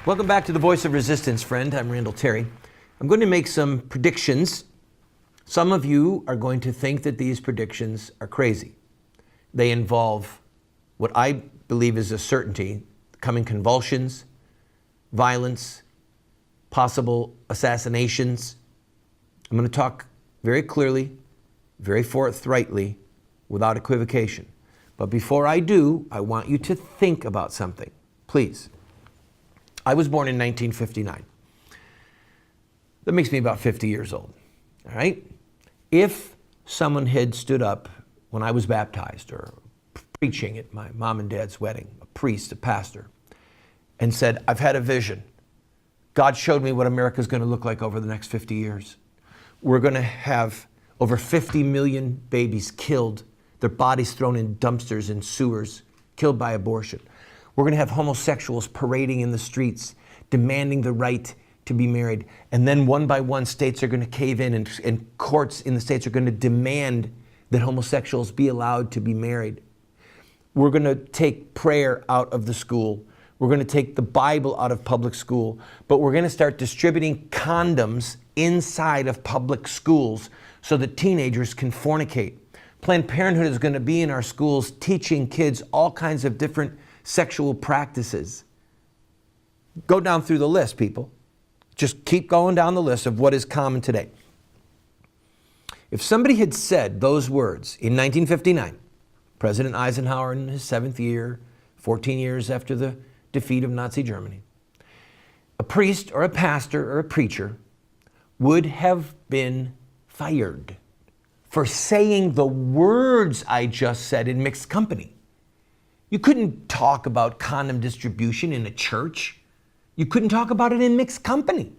Welcome back to the Voice of Resistance, friend. I'm Randall Terry. I'm going to make some predictions. Some of you are going to think that these predictions are crazy. They involve what I believe is a certainty: coming convulsions, violence, possible assassinations. I'm going to talk very clearly, very forthrightly, without equivocation. But before I do, I want you to think about something, please. I was born in 1959. That makes me about 50 years old, all right? If someone had stood up when I was baptized or preaching at my mom and dad's wedding, a priest, a pastor, and said, I've had a vision. God showed me what America's going to look like over the next 50 years. We're going to have over 50 million babies killed, their bodies thrown in dumpsters and sewers, killed by abortion. We're going to have homosexuals parading in the streets, demanding the right to be married. And then one by one, states are going to cave in, and courts in the states are going to demand that homosexuals be allowed to be married. We're going to take prayer out of the school. We're going to take the Bible out of public school. But we're going to start distributing condoms inside of public schools so that teenagers can fornicate. Planned Parenthood is going to be in our schools teaching kids all kinds of different sexual practices. Go down through the list, people. Just keep going down the list of what is common today. If somebody had said those words in 1959, President Eisenhower in his 7th year, 14 years after the defeat of Nazi Germany, a priest or a pastor or a preacher would have been fired for saying the words I just said in mixed company. You couldn't talk about condom distribution in a church. You couldn't talk about it in mixed company.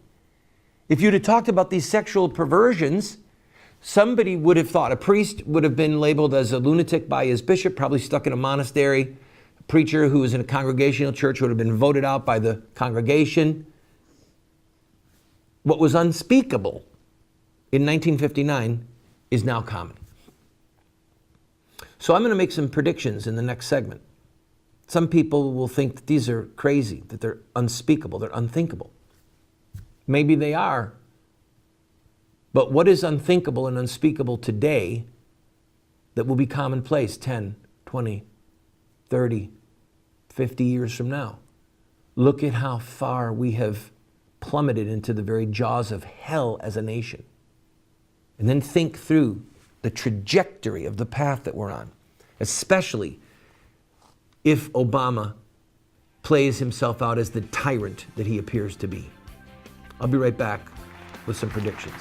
If you'd have talked about these sexual perversions, somebody would have thought, a priest would have been labeled as a lunatic by his bishop, probably stuck in a monastery. A preacher who was in a congregational church would have been voted out by the congregation. What was unspeakable in 1959 is now common. So I'm going to make some predictions in the next segment. Some people will think that these are crazy, that they're unspeakable, they're unthinkable. Maybe they are. But what is unthinkable and unspeakable today that will be commonplace 10, 20, 30, 50 years from now? Look at how far we have plummeted into the very jaws of hell as a nation. And then think through the trajectory of the path that we're on, especially if Obama plays himself out as the tyrant that he appears to be. I'll be right back with some predictions.